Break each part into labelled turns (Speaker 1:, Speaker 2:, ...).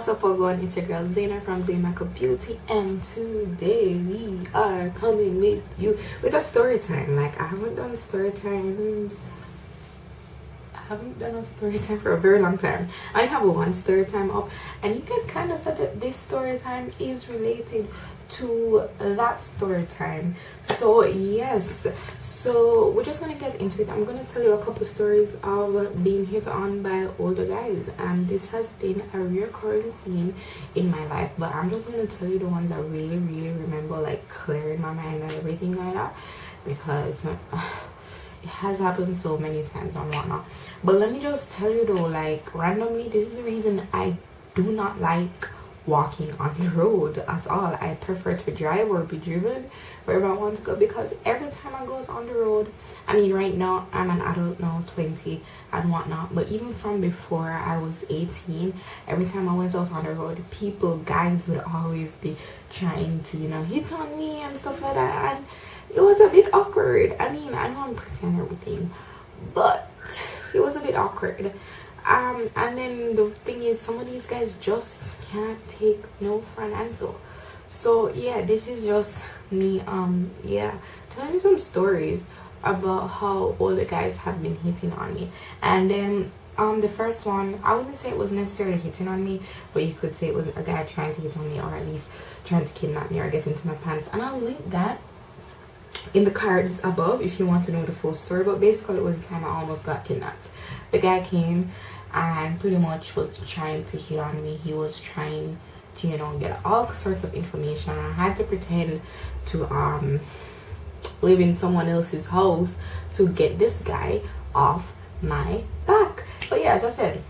Speaker 1: What's up, everyone? It's your girl Zena from Zena Beauty, and today we are coming with you with a story time. Like, I haven't done a story time for a very long time. I have one story time up, and you can kind of say that this story time is related to that story time. So yes, so we're just gonna get into it. I'm gonna tell you a couple stories of being hit on by older guys, and this has been a recurring theme in my life, but I'm just gonna tell you the ones I really remember, like clear in my mind and everything like that, because it has happened so many times and whatnot. But let me just tell you though, like randomly, this is the reason I do not like walking on the road at all. I prefer to drive or be driven wherever I want to go, because every time I go on the road, I mean, right now I'm an adult now, 20 and whatnot, but even from before I was 18, every time I went out on the road, guys would always be trying to, you know, hit on me and stuff like that, and it was a bit awkward. I mean, I know I'm pretty and everything, but it was a bit awkward. And then the thing is, some of these guys just can't take no for an answer. So yeah, this is just me telling you some stories about how older guys have been hitting on me. And then the first one, I wouldn't say it was necessarily hitting on me, but you could say it was a guy trying to hit on me, or at least trying to kidnap me or get into my pants. And I'll link that in the cards above if you want to know the full story. But basically, it was the time I almost got kidnapped. The guy came and pretty much was trying to hit on me. He was trying to, you know, get all sorts of information. I had to pretend to live in someone else's house to get this guy off my back. But yeah, as I said,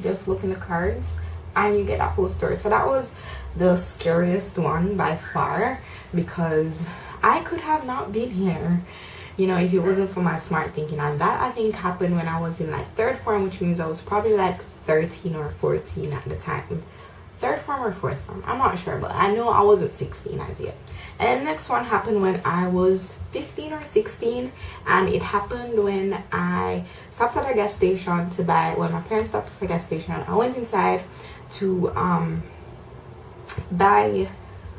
Speaker 1: just look in the cards and you get that full story. So that was the scariest one by far, because I could have not been here, you know, if it wasn't for my smart thinking. And that, I think, happened when I was in like third form, which means I was probably like 13 or 14 at the time. Third form or fourth form, I'm not sure, but I know I wasn't 16 as yet. And the next one happened when I was 15 or 16, and it happened when I stopped at a gas station to buy, when my parents stopped at the gas station, I went inside to buy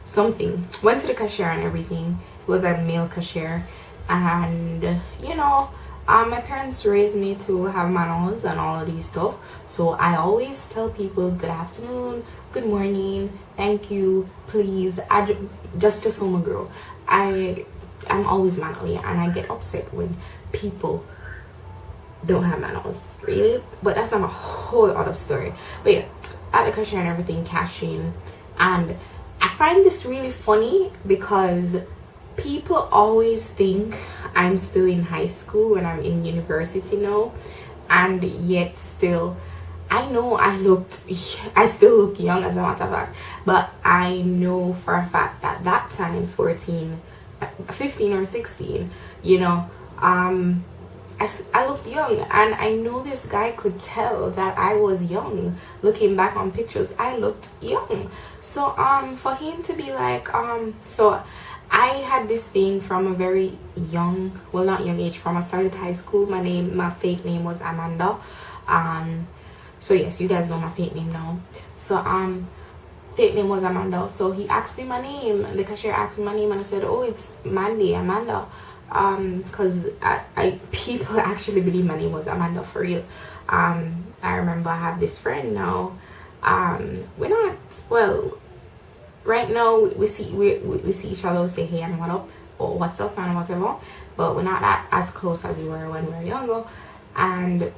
Speaker 1: something. Went to the cashier and everything. It was a male cashier, and you know, my parents raised me to have manners and all of these stuff, so I always tell people good afternoon, good morning, thank you, please. Just so my girl, I'm always mannerly, and I get upset when people don't have manners, really. But that's not a whole other story. But yeah, at the cashier and everything, cashing, and I find this really funny because people always think I'm still in high school when I'm in university now, and yet still I know I still look young, as a matter of fact, but I know for a fact that that time, 15 or 16, you know, I looked young, and I know this guy could tell that I was young. Looking back on pictures, I looked young. So for him to be like, so I had this thing from a very young, well, not young age, from I started high school. My fake name was Amanda. So yes, you guys know my fake name now. So fake name was Amanda. So he asked me my name. The cashier asked me my name, and I said, oh, it's Amanda. Because people actually believe my name was Amanda for real. I remember I have this friend now. We're not, well, right now we see each other, say hey and what up, or what's up and whatever, but we're not that as close as we were when we were younger. And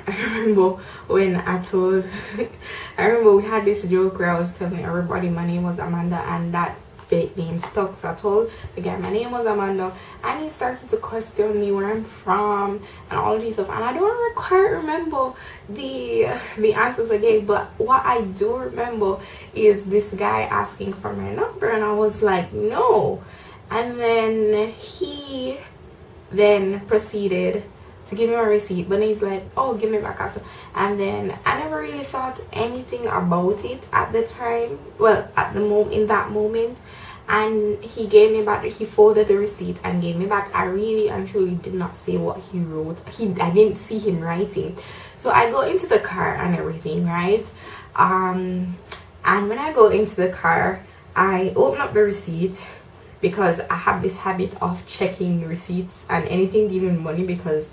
Speaker 1: I remember when I remember we had this joke where I was telling everybody my name was Amanda, and that fake name stuck. So I told the guy my name was Amanda, and he started to question me where I'm from and all of these stuff, and I don't quite remember the answers I gave, but what I do remember is this guy asking for my number, and I was like, no. And then he proceeded to give me a receipt, but he's like, oh, give me back also. And then I never really thought anything about it at the time, well, at the moment, in that moment. And he gave me back, he folded the receipt and gave me back. I really and truly did not see what he wrote. I didn't see him writing. So I go into the car and everything, right? And when I go into the car, I open up the receipt because I have this habit of checking receipts and anything dealing with money, because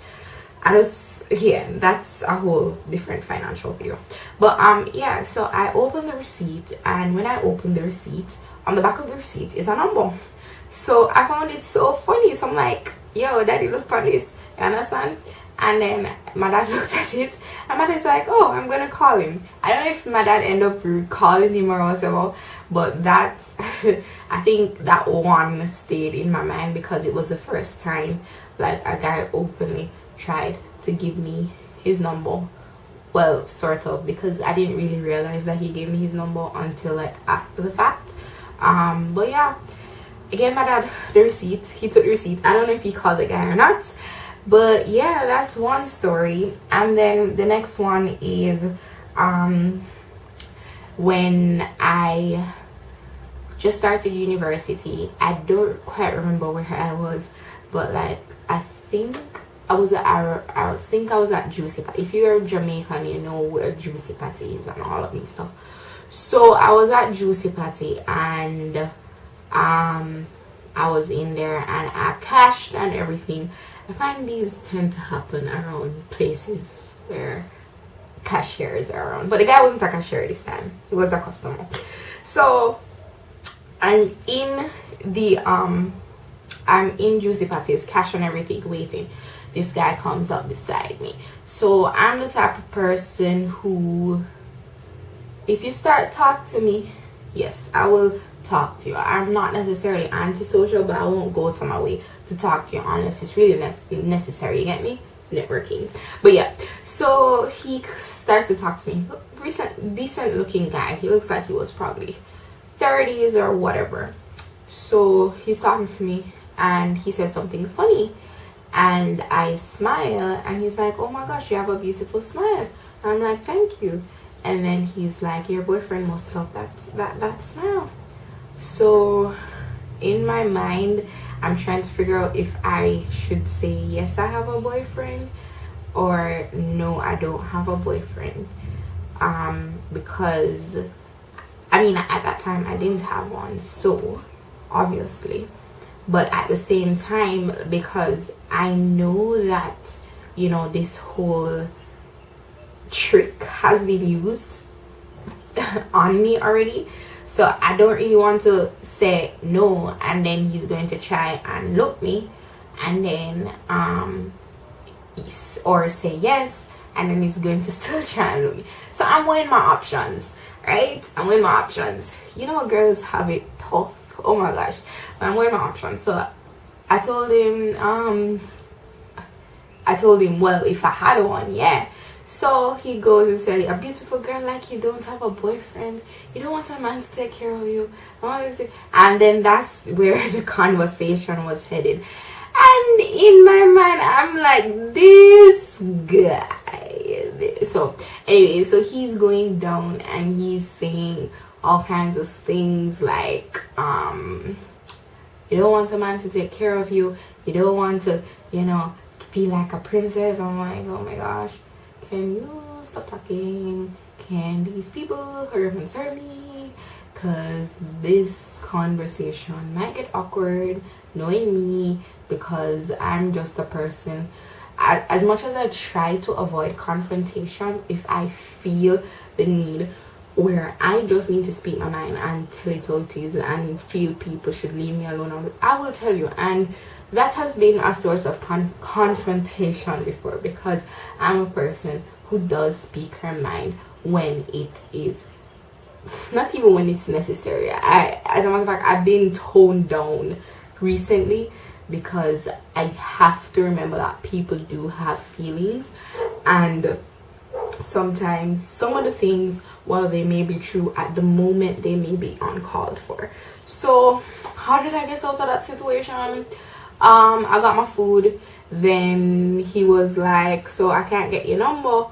Speaker 1: I just, yeah, that's a whole different financial video. But yeah, so I open the receipt, and when I open the receipt, on the back of the receipt is a number. So I found it so funny. So I'm like, yo, daddy, look at this. You understand? And then my dad looked at it, and my dad's like, oh, I'm gonna call him. I don't know if my dad ended up calling him or whatever, but that I think that one stayed in my mind because it was the first time like a guy openly tried to give me his number. Well, sort of, because I didn't really realize that he gave me his number until like after the fact. But yeah, I gave my dad the receipt. He took the receipt. I don't know if he called the guy or not. But yeah, that's one story. And then the next one is when I just started university. I don't quite remember where I was, but like I think I was at Juicy Patty. If you're Jamaican, you know where Juicy Patty is and all of these stuff. So I was at Juicy Patty, and I was in there and I cashed and everything. I find these tend to happen around places where cashiers are around, but the guy wasn't a cashier this time. It was a customer. So I'm in Juicy Patty's, cash and everything, waiting. This guy comes up beside me. So I'm the type of person who, if you start talking to me, yes, I will talk to you. I'm not necessarily antisocial, but I won't go to my way to talk to you unless it's really necessary. You get me? Networking. But yeah, so he starts to talk to me. Decent looking guy. He looks like he was probably 30s or whatever. So he's talking to me, and he says something funny, and I smile, and he's like, oh my gosh, you have a beautiful smile. And I'm like, thank you. And then he's like, your boyfriend must love that smile. So in my mind, I'm trying to figure out if I should say yes, I have a boyfriend, or no, I don't have a boyfriend. Because I mean, at that time I didn't have one, so obviously. But at the same time, because I know that, you know, this whole trick has been used on me already, so I don't really want to say no and then he's going to try and look me, and then or say yes and then he's going to still try and look me. So I'm weighing my options, right? I'm weighing my options. You know, girls have it tough. Oh my gosh. I'm weighing my options. So I told him, well, if I had one, yeah. So he goes and said, a beautiful girl like you don't have a boyfriend, you don't want a man to take care of you, and then that's where the conversation was headed. And in my mind, I'm like, this guy. So anyway, so he's going down and he's saying all kinds of things like, you don't want a man to take care of you, you don't want to, you know, be like a princess. I'm like, oh my gosh, can you stop talking? Can these people hurry up and serve me? Because this conversation might get awkward, knowing me, because I'm just a person. As much as I try to avoid confrontation, if I feel the need where I just need to speak my mind and tell it how it is and feel people should leave me alone, I will tell you. And that has been a source of confrontation before, because I'm a person who does speak her mind when it is, not even when it's necessary. As a matter of fact, I've been toned down recently because I have to remember that people do have feelings, and sometimes some of the things, while they may be true at the moment, they may be uncalled for. So how did I get out of that situation? I got my food, then he was like, so I can't get your number.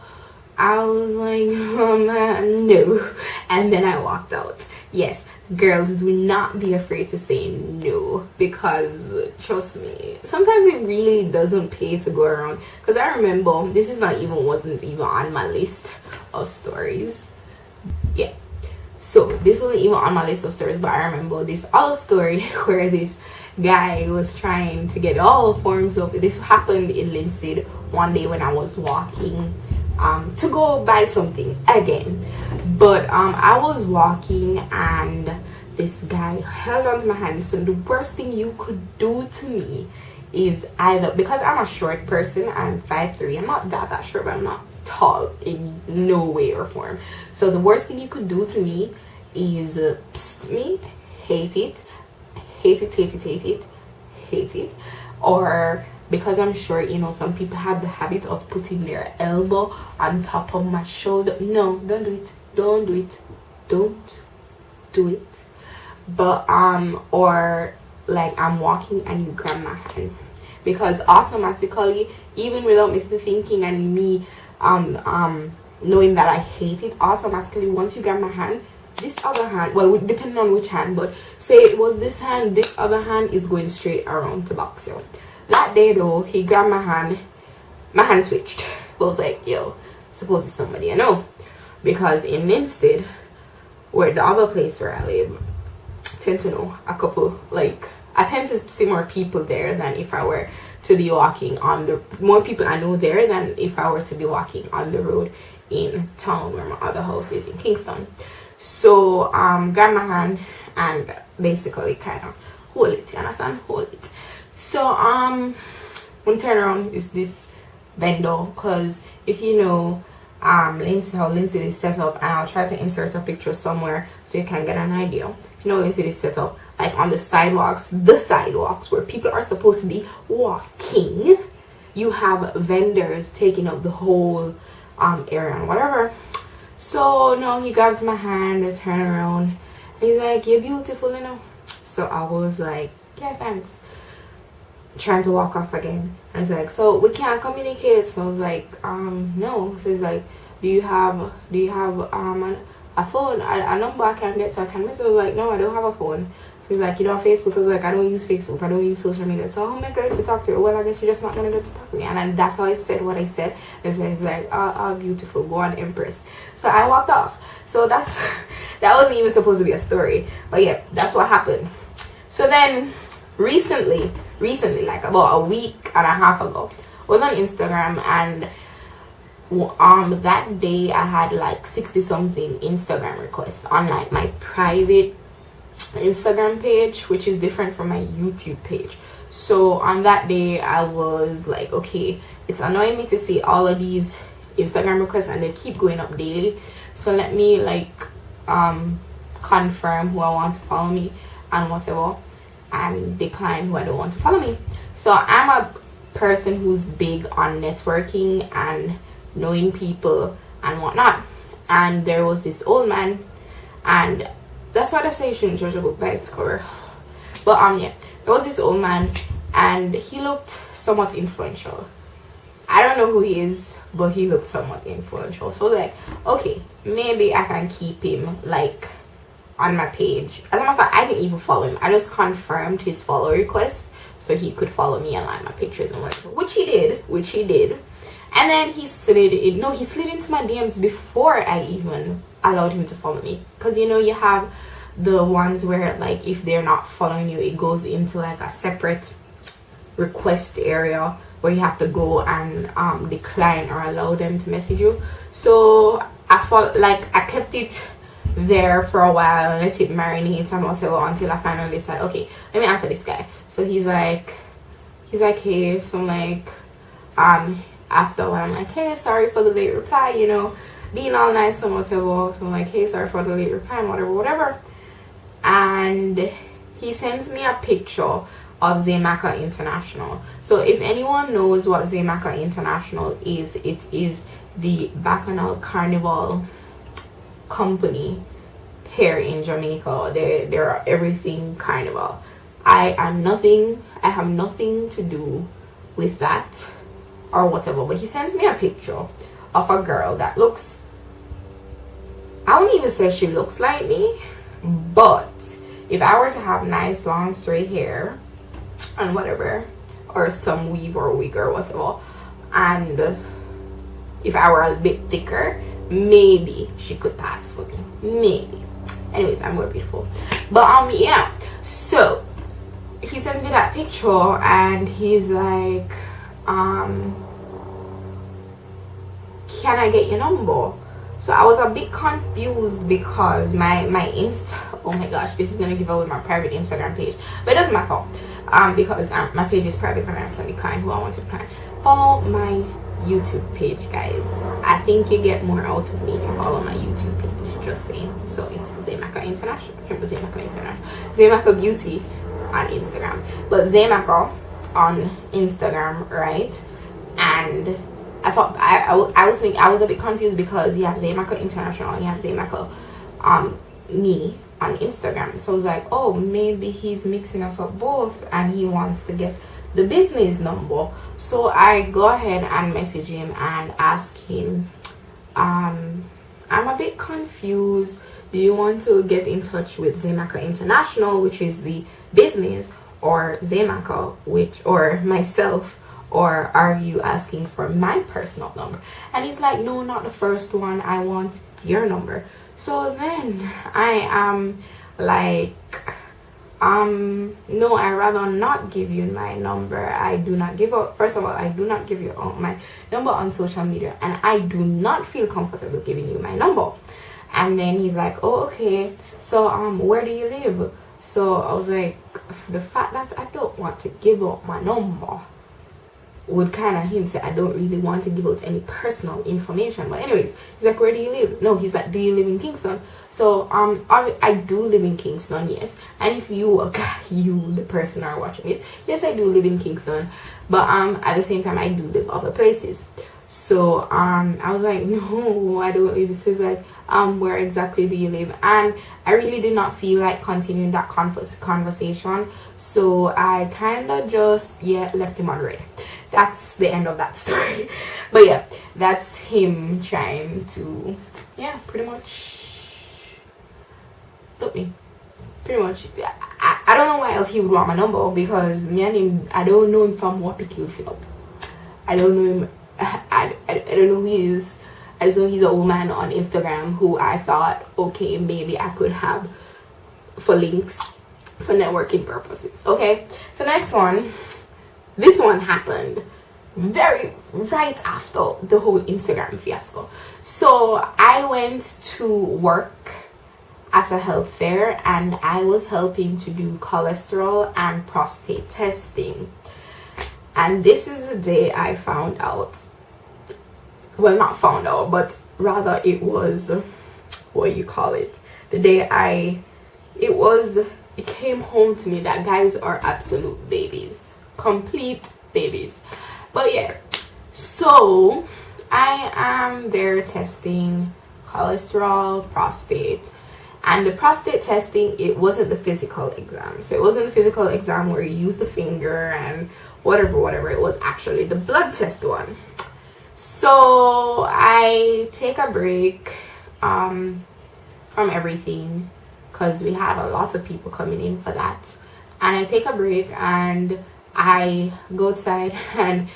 Speaker 1: I was like, no, and then I walked out. Yes, girls, do not be afraid to say no, because trust me, sometimes it really doesn't pay to go around. Because I remember, this is wasn't even on my list of stories, So this wasn't even on my list of stories, but I remember this other story where this guy was trying to get all forms of, this happened in Linstead one day when I was walking to go buy something again. But I was walking and this guy held onto my hand. So the worst thing you could do to me is either, because I'm a short person, I'm 5'3", I'm not that short, but I'm not tall in no way or form. So the worst thing you could do to me is psst me, hate it, or because I'm short, you know, some people have the habit of putting their elbow on top of my shoulder. No, don't do it. But or like I'm walking and you grab my hand, because automatically, even without me thinking and me knowing that I hate it, automatically once you grab my hand, this other hand, well, depending on which hand, but say it was this hand, this other hand is going straight around to box you. That day though, he grabbed my hand switched. I was like, yo, suppose it's somebody I know, because in Linstead, where the other place where I live, I tend to know a couple, like I tend to see more people there than if I were to be walking on the, more people I know there than if I were to be walking on the road in town where my other house is in Kingston. So grab my hand and basically kind of hold it, you understand, hold it. So when turn around is this vendor, because if you know Lindsay, how Lindsay is set up, and I'll try to insert a picture somewhere so you can get an idea. If you know Lindsay is set up like on the sidewalks where people are supposed to be walking, you have vendors taking up the whole area and whatever. So no, he grabs my hand, I turn around, and he's like, you're beautiful, you know. So I was like, yeah, thanks. Trying to walk off again. I was like, so we can't communicate. So I was like, no. So he's like, do you have a phone, a number I can get so I can message? I was like, no, I don't have a phone. So he's like, you don't have Facebook? I was like, I don't use Facebook, I don't use social media. So how am I going to talk to you? Well, I guess you're just not gonna get to talk to me. And then that's how I said what I said. And so he's like, oh, beautiful, go on, Empress. So I walked off. So that wasn't even supposed to be a story, but yeah, that's what happened. So then recently, like about a week and a half ago, I was on Instagram, and that day I had like 60 something Instagram requests on like my private Instagram page, which is different from my YouTube page. So on that day I was like, okay, it's annoying me to see all of these Instagram requests and they keep going up daily, so let me like confirm who I want to follow me and whatever, and decline who I don't want to follow me. So I'm a person who's big on networking and knowing people and whatnot, and there was this old man, and that's why I say you shouldn't judge a book by its cover. But yeah, there was this old man and he looked somewhat influential. I don't know who he is, but he looked somewhat influential. So like, okay, maybe I can keep him like on my page. As a matter of fact, I didn't even follow him. I just confirmed his follow request so he could follow me and like my pictures and whatever, which he did. And then he slid into my DMs before I even allowed him to follow me, because you know you have the ones where like if they're not following you, it goes into like a separate request area where you have to go and decline or allow them to message you. So I felt like I kept it there for a while and let it marinate and whatever until I finally decided, okay, let me answer this guy. So he's like, hey. So I'm like, after a while I'm like, hey, sorry for the late reply, you know, being all nice and whatever. So I'm like, hey, sorry for the late reply and whatever. And he sends me a picture of Zaymaka International. So if anyone knows what Zaymaka International is, it is the Bacchanal Carnival company here in Jamaica. They're everything carnival. I have nothing to do with that or whatever, but he sends me a picture of a girl that looks, I wouldn't even say she looks like me, but if I were to have nice long straight hair and whatever, or some weave or wig or whatever, and if I were a bit thicker, maybe she could pass for me, maybe. Anyways, I'm more beautiful. But yeah, so he sends me that picture and he's like, can I get your number? So I was a bit confused because my Insta, oh my gosh, this is gonna give away my private Instagram page, but it doesn't matter, because my page is private and I can decline who I want to decline. Follow my YouTube page, guys. I think you get more out of me if you follow my YouTube page, just saying. So it's Zaymaka International, Zaymaka Beauty on Instagram, but Zaymaka on Instagram, right? And I thought I was thinking, I was a bit confused because you have Zaymaka International and you have Zaymaka me on Instagram. So I was like, oh, maybe he's mixing us up both and he wants to get the business number. So I go ahead and message him and ask him, I'm a bit confused. Do you want to get in touch with Zaymaka International, which is the business, or Zaymaka, or myself? Or are you asking for my personal number? And he's like, no, not the first one. I want your number. So then I am like, no, I rather not give you my number. I do not give out, first of all, I do not give you my number on social media, and I do not feel comfortable giving you my number. And then he's like, oh, okay, so where do you live? So I was like, the fact that I don't want to give out my number would kind of hint that I don't really want to give out any personal information. But anyways, he's like, where do you live? No, he's like, do you live in Kingston? So I do live in Kingston, yes. And if you the person are watching this, yes, I do live in Kingston, but at the same time I do live other places. So I was like, no, I don't live. So he's like, where exactly do you live? And I really did not feel like continuing that conversation, so I kind of just left him on red. That's the end of that story. But yeah, that's him trying to pretty much dump me. Pretty much. I don't know why else he would want my number, because me and him, I don't know him from what pickle fill up. I don't know him. I don't know who he is. I just know he's an old man on Instagram who I thought, okay, maybe I could have for links, for networking purposes. Okay, so next one. This one happened right after the whole Instagram fiasco. So I went to work at a health fair and I was helping to do cholesterol and prostate testing. And this is the day I found out, well, not found out, but rather it was, what you call it, the day it came home to me that guys are absolute babies, complete babies. But yeah, so I am there testing cholesterol, prostate. And the prostate testing, it wasn't the physical exam. So it wasn't the physical exam where you use the finger and whatever. It was actually the blood test one. So I take a break from everything because we had a lot of people coming in for that. And I take a break and I go outside and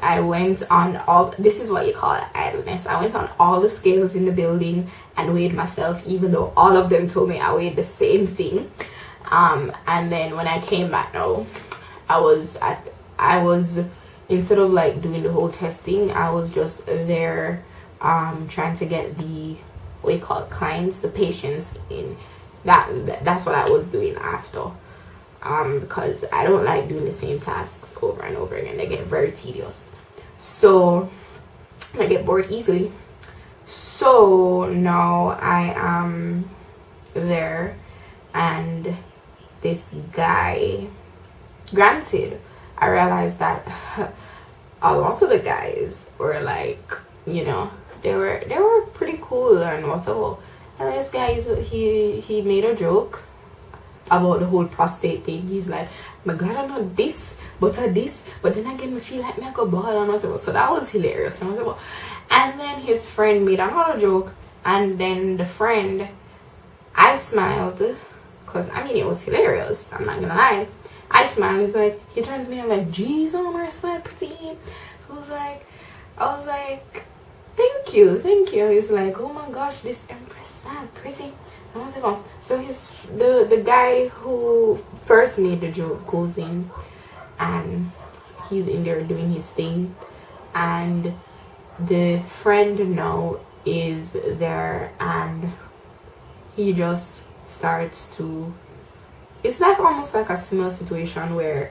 Speaker 1: I went on all, this is what you call idleness. I went on all the scales in the building and weighed myself, even though all of them told me I weighed the same thing. And then when I came back now, I was instead of like doing the whole testing, I was just there trying to get the, what you call it, clients, the patients in. That's what I was doing after. Because I don't like doing the same tasks over and over again. They get very tedious. So I get bored easily. So now I am there and this guy, granted, I realized that a lot of the guys were like, you know, they were pretty cool and whatever. And this guy, he made a joke about the whole prostate thing. He's like, I'm glad I'm not this, but then again, I feel like I go ball and whatever. So that was hilarious. And then his friend made another joke, and then the friend, I smiled, because I mean, it was hilarious, I'm not gonna lie. I smiled. He's like, he turns to me and like, geez, I smile pretty. So I was like, thank you. He's like, oh my gosh, this empress smile pretty. whatever. So the guy who first made the joke goes in, and he's in there doing his thing, and the friend now is there, and he just starts to, it's like almost like a similar situation where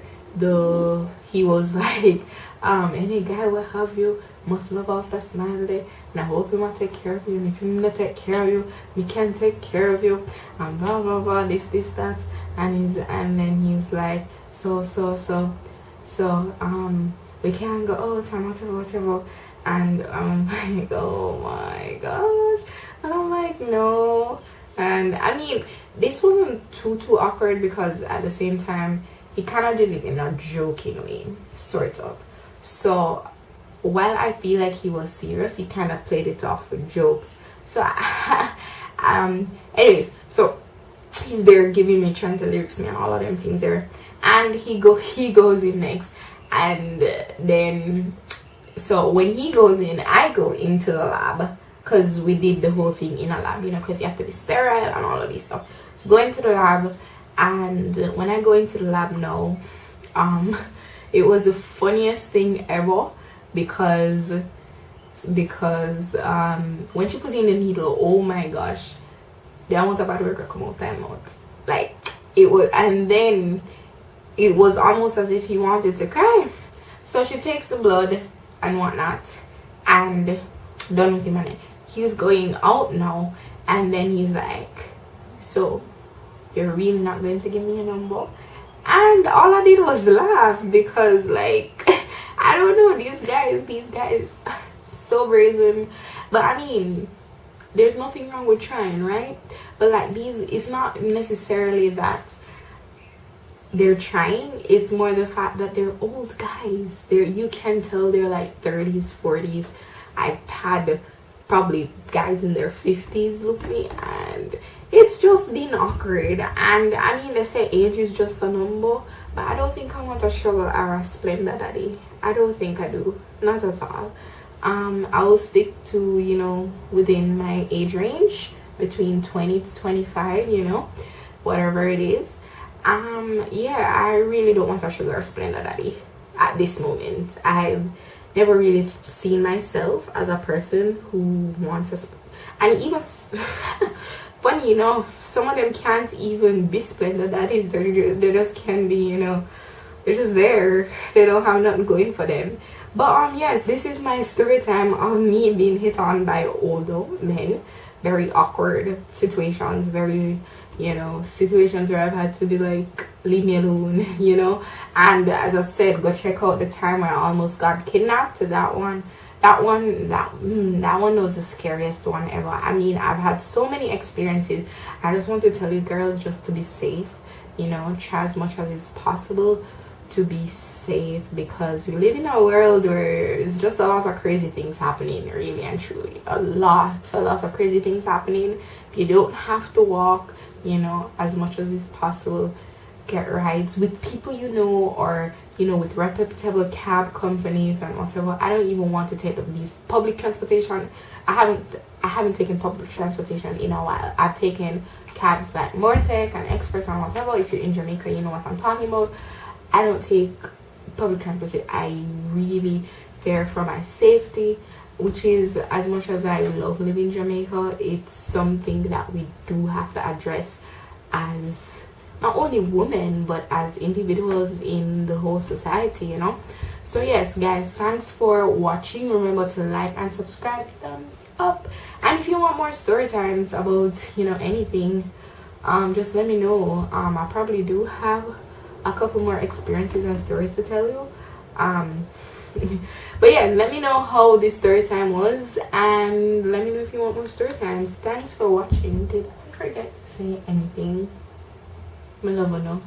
Speaker 1: he was like, any guy will have you must love off that smile day, and I hope he might take care of you, and if he not take care of you, we can take care of you, and blah blah blah, this that, and then he's like, so we can go all the time, whatever, and I'm like, oh my gosh, and I'm like, no. And I mean, this wasn't too awkward, because at the same time he kind of did it in a joking way, sort of. So while I feel like he was serious, he kind of played it off with jokes. So anyways, so he's there giving me Trent lyrics me and all of them things there, and he goes in next, and then so when he goes in, I go into the lab, because we did the whole thing in a lab, you know, because you have to be sterile and all of this stuff. So go into the lab, and when I go into the lab now, it was the funniest thing ever, because when she put in the needle, oh my gosh, the amount of bad work come out time out, like it was, and then it was almost as if he wanted to cry. So she takes the blood and whatnot, and done with him, and he's going out now, and then he's like, so you're really not going to give me a number? And all I did was laugh, because like I don't know, these guys so brazen. But I mean, there's nothing wrong with trying, right? But like it's not necessarily that they're trying, it's more the fact that they're old guys. You can tell they're like 30s, 40s. I've had probably guys in their 50s look me, and it's just been awkward. And I mean, they say age is just a number, but I don't think I want a sugar or a Splendor daddy. I don't think I do, not at all. I will stick to, you know, within my age range between 20 to 25, you know, whatever it is. Yeah, I really don't want a sugar or Splendor daddy at this moment. I've never really seen myself as a person who wants a and even funny enough, some of them can't even be Splendor daddies. They just can be, you know, they're just there. They don't have nothing going for them. But yes, this is my story time on me being hit on by older men. Very awkward situations, very, you know, situations where I've had to be like, leave me alone, you know. And as I said, go check out the time where I almost got kidnapped. That one was the scariest one ever. I mean, I've had so many experiences. I just want to tell you girls just to be safe, you know, try as much as is possible to be safe, because we live in a world where it's just a lot of crazy things happening, really and truly. A lot of crazy things happening. If you don't have to walk, you know, as much as is possible, get rides with people you know, or, you know, with reputable cab companies and whatever. I don't even want to take these public transportation. I haven't taken public transportation in a while. I've taken cabs like Mortec and Express and whatever. If you're in Jamaica, you know what I'm talking about. I don't take public transportation. I really fear for my safety, which is, as much as I love living in Jamaica, it's something that we do have to address as not only women, but as individuals in the whole society, you know. So yes guys, thanks for watching. Remember to like and subscribe, thumbs up, and if you want more story times about, you know, anything, just let me know. I probably do have a couple more experiences and stories to tell you. But yeah, let me know how this story time was, and let me know if you want more story times. Thanks for watching. Did I forget to say anything? My love or no?